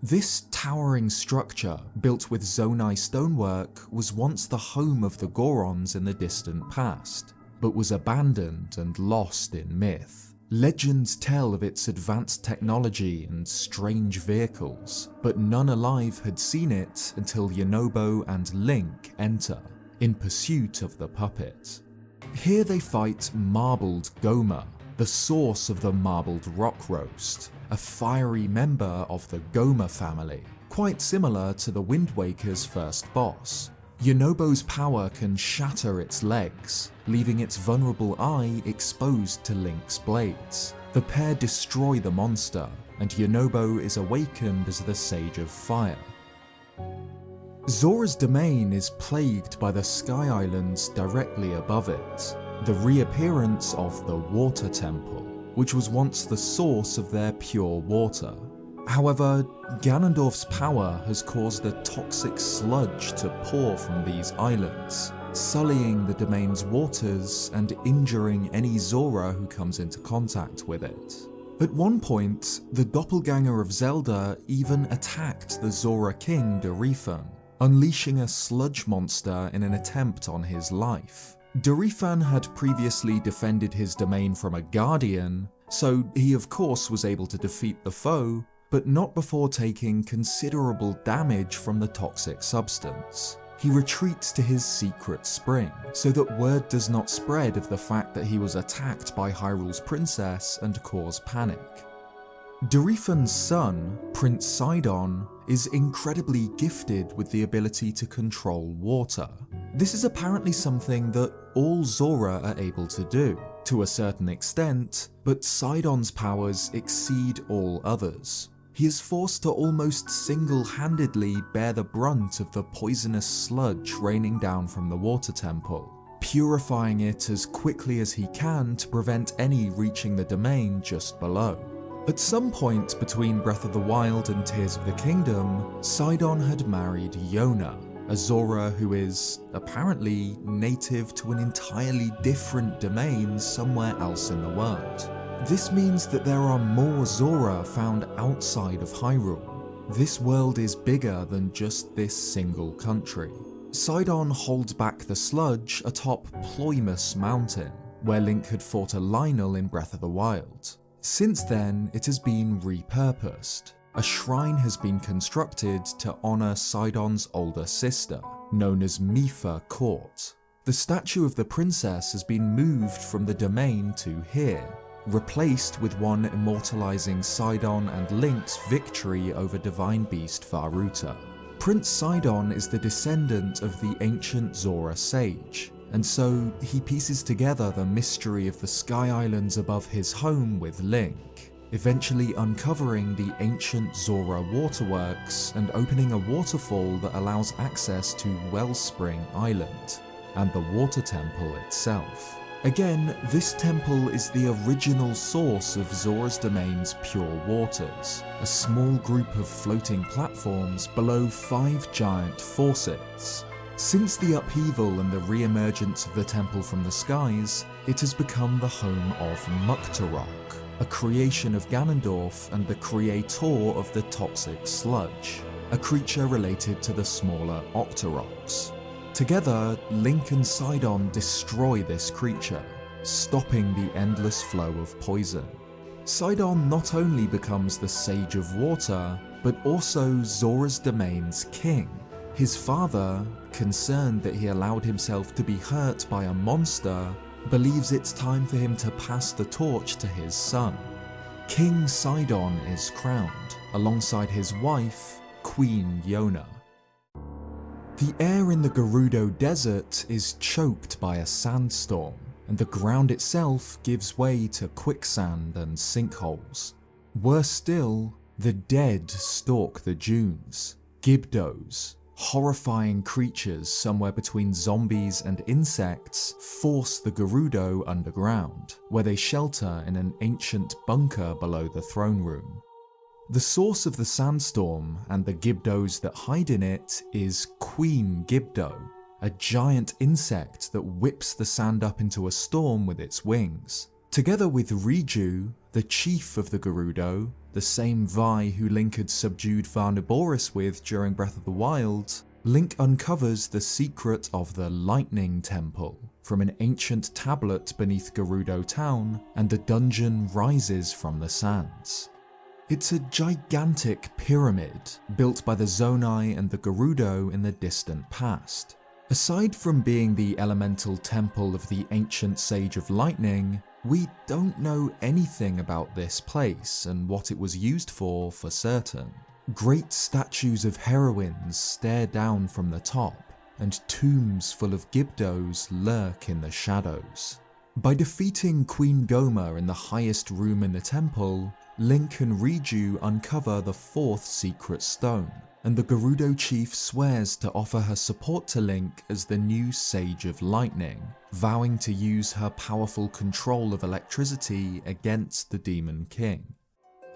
This towering structure, built with Zonai stonework, was once the home of the Gorons in the distant past, but was abandoned and lost in myth. Legends tell of its advanced technology and strange vehicles, but none alive had seen it until Yonobo and Link enter, in pursuit of the puppet. Here they fight Marbled Gohma, the source of the marbled rock roast, a fiery member of the Gohma family, quite similar to the Wind Waker's first boss. Yonobo's power can shatter its legs, leaving its vulnerable eye exposed to Link's blades. The pair destroy the monster, and Yonobo is awakened as the Sage of Fire. Zora's domain is plagued by the Sky Islands directly above it. the reappearance of the Water Temple, which was once the source of their pure water. However, Ganondorf's power has caused a toxic sludge to pour from these islands, sullying the domain's waters and injuring any Zora who comes into contact with it. At one point, the doppelganger of Zelda even attacked the Zora king Drury-Wang, unleashing a sludge monster in an attempt on his life. Drury-Wang had previously defended his domain from a guardian, so he of course was able to defeat the foe, but not before taking considerable damage from the toxic substance. He retreats to his secret spring, so that word does not spread of the fact that he was attacked by Hyrule's princess and cause panic. Drury-Wang's son, Prince Sidon, is incredibly gifted with the ability to control water. This is apparently something that all Zora are able to do, to a certain extent, but Sidon's powers exceed all others. He is forced to almost single-handedly bear the brunt of the poisonous sludge raining down from the Water Temple, purifying it as quickly as he can to prevent any reaching the domain just below. At some point between Breath of the Wild and Tears of the Kingdom, Sidon had married Yona, a Zora who is, apparently, native to an entirely different domain somewhere else in the world. This means that there are more Zora found outside of Hyrule. This world is bigger than just this single country. Sidon holds back the sludge atop Ploymus Mountain, where Link had fought a Lynel in Breath of the Wild. Since then, it has been repurposed. A shrine has been constructed to honour Sidon's older sister, known as Mipha Court. The statue of the princess has been moved from the domain to here, replaced with one immortalising Sidon and Link's victory over Divine Beast Faruta. Prince Sidon is the descendant of the ancient Zora sage, and so he pieces together the mystery of the Sky Islands above his home with Link, eventually uncovering the ancient Zora waterworks and opening a waterfall that allows access to Wellspring Island, and the Water Temple itself. Again, this temple is the original source of Zora's domain's pure waters, a small group of floating platforms below 5 giant faucets. Since the upheaval and the re-emergence of the temple from the skies, it has become the home of Muktarok, a creation of Ganondorf and the creator of the toxic sludge, a creature related to the smaller Octoroks. Together, Link and Sidon destroy this creature, stopping the endless flow of poison. Sidon not only becomes the Sage of Water, but also Zora's domain's king. His father, concerned that he allowed himself to be hurt by a monster, believes it's time for him to pass the torch to his son. King Sidon is crowned, alongside his wife, Queen Yona. The air in the Gerudo Desert is choked by a sandstorm, and the ground itself gives way to quicksand and sinkholes. Worse still, the dead stalk the dunes. Gibdos, horrifying creatures somewhere between zombies and insects, force the Gerudo underground, where they shelter in an ancient bunker below the throne room. The source of the sandstorm and the Gibdos that hide in it is Queen Gibdo, a giant insect that whips the sand up into a storm with its wings. Together with Riju, the chief of the Gerudo, the same Vi who Link had subdued Varnaboris with during Breath of the Wild, Link uncovers the secret of the Lightning Temple from an ancient tablet beneath Gerudo Town, and the dungeon rises from the sands. It's a gigantic pyramid built by the Zonai and the Gerudo in the distant past. Aside from being the elemental temple of the ancient Sage of Lightning, we don't know anything about this place and what it was used for certain. Great statues of heroines stare down from the top, and tombs full of Gibdos lurk in the shadows. By defeating Queen Goma in the highest room in the temple, Link and Riju uncover the 4th secret stone, and the Gerudo chief swears to offer her support to Link as the new Sage of Lightning, vowing to use her powerful control of electricity against the Demon King.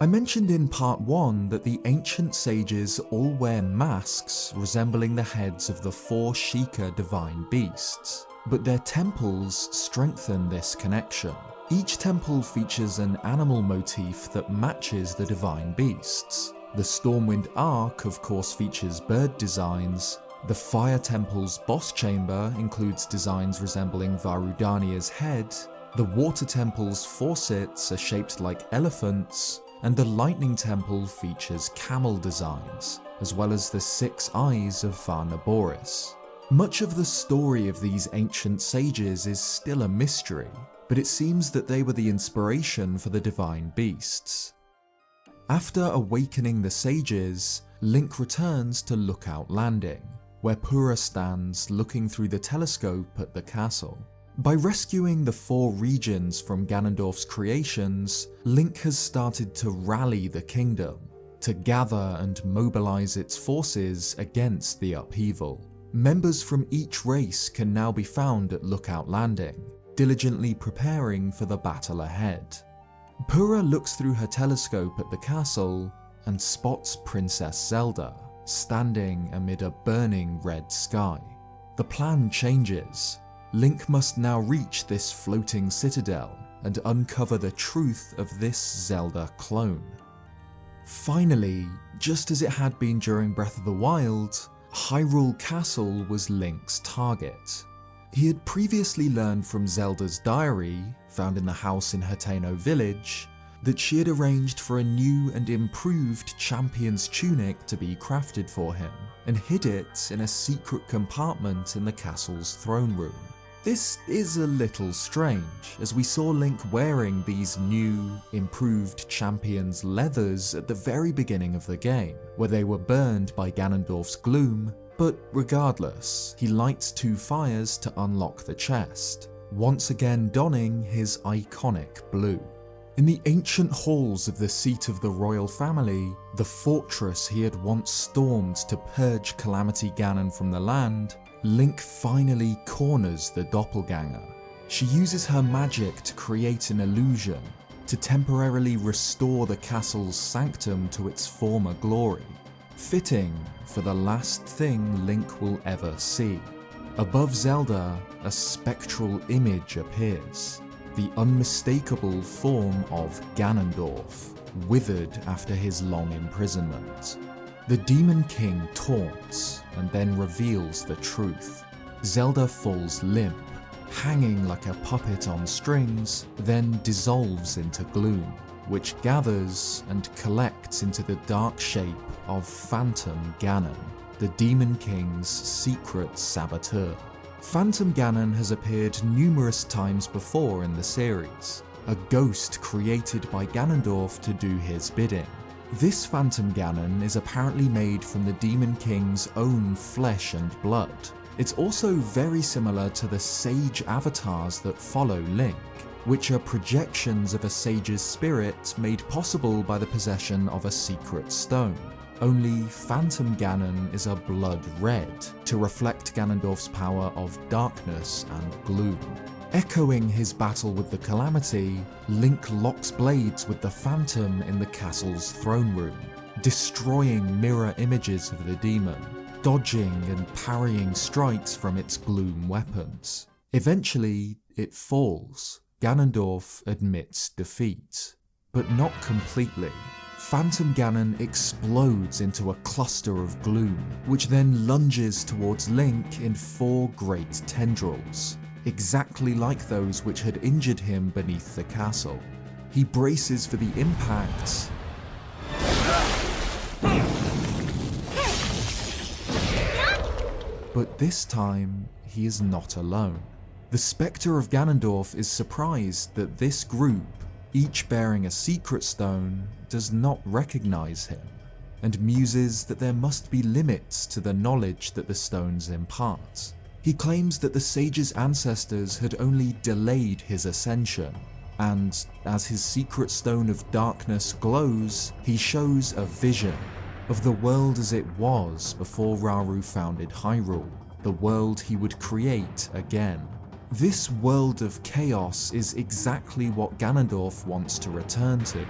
I mentioned in part 1 that the ancient sages all wear masks resembling the heads of the 4 Sheikah divine beasts, but their temples strengthen this connection. Each temple features an animal motif that matches the divine beasts. The Stormwind Ark of course features bird designs, the Fire Temple's boss chamber includes designs resembling Varudania's head, the Water Temple's faucets are shaped like elephants, and the Lightning Temple features camel designs, as well as the 6 eyes of Varnaboris. Much of the story of these ancient sages is still a mystery, but it seems that they were the inspiration for the divine beasts. After awakening the sages, Link returns to Lookout Landing, where Purah stands looking through the telescope at the castle. By rescuing the 4 regions from Ganondorf's creations, Link has started to rally the kingdom, to gather and mobilize its forces against the upheaval. Members from each race can now be found at Lookout Landing, diligently preparing for the battle ahead. Purah looks through her telescope at the castle and spots Princess Zelda, standing amid a burning red sky. The plan changes. Link must now reach this floating citadel and uncover the truth of this Zelda clone. Finally, just as it had been during Breath of the Wild, Hyrule Castle was Link's target. He had previously learned from Zelda's diary, found in the house in Hateno Village, that she had arranged for a new and improved champion's tunic to be crafted for him, and hid it in a secret compartment in the castle's throne room. This is a little strange, as we saw Link wearing these new, improved champion's leathers at the very beginning of the game, where they were burned by Ganondorf's gloom. But regardless, he lights 2 fires to unlock the chest, once again donning his iconic blue. In the ancient halls of the seat of the royal family, the fortress he had once stormed to purge Calamity Ganon from the land, Link finally corners the doppelganger. She uses her magic to create an illusion, to temporarily restore the castle's sanctum to its former glory. Fitting for the last thing Link will ever see. Above Zelda, a spectral image appears, the unmistakable form of Ganondorf, withered after his long imprisonment. The Demon King taunts and then reveals the truth. Zelda falls limp, hanging like a puppet on strings, then dissolves into gloom, which gathers and collects into the dark shape of Phantom Ganon, the Demon King's secret saboteur. Phantom Ganon has appeared numerous times before in the series, a ghost created by Ganondorf to do his bidding. This Phantom Ganon is apparently made from the Demon King's own flesh and blood. It's also very similar to the sage avatars that follow Link, which are projections of a sage's spirit made possible by the possession of a secret stone. Only Phantom Ganon is a blood red, to reflect Ganondorf's power of darkness and gloom. Echoing his battle with the Calamity, Link locks blades with the Phantom in the castle's throne room, destroying mirror images of the demon, dodging and parrying strikes from its gloom weapons. Eventually, it falls. Ganondorf admits defeat, but not completely. Phantom Ganon explodes into a cluster of gloom, which then lunges towards Link in 4 great tendrils, exactly like those which had injured him beneath the castle. He braces for the impact, but this time he is not alone. The Spectre of Ganondorf is surprised that this group, each bearing a secret stone, does not recognize him, and muses that there must be limits to the knowledge that the stones impart. He claims that the sage's ancestors had only delayed his ascension, and as his secret stone of darkness glows, he shows a vision, of the world as it was before Rauru founded Hyrule, the world he would create again. This world of chaos is exactly what Ganondorf wants to return to,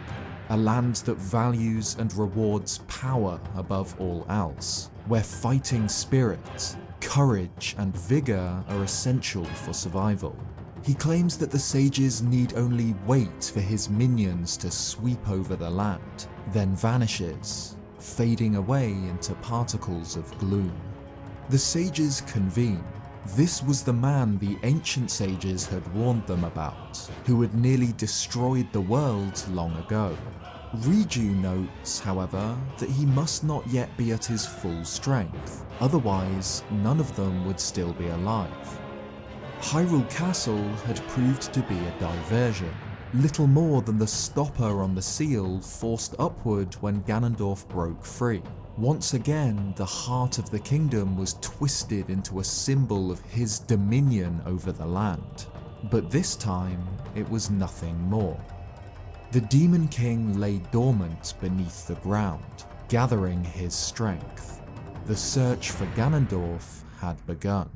a land that values and rewards power above all else, where fighting spirit, courage and vigor are essential for survival. He claims that the sages need only wait for his minions to sweep over the land, then vanishes, fading away into particles of gloom. The sages convene. This was the man the ancient sages had warned them about, who had nearly destroyed the world long ago. Rjenyawd notes, however, that he must not yet be at his full strength, otherwise none of them would still be alive. Hyrule Castle had proved to be a diversion, little more than the stopper on the seal forced upward when Ganondorf broke free. Once again, the heart of the kingdom was twisted into a symbol of his dominion over the land, but this time it was nothing more. The Demon King lay dormant beneath the ground, gathering his strength. The search for Ganondorf had begun.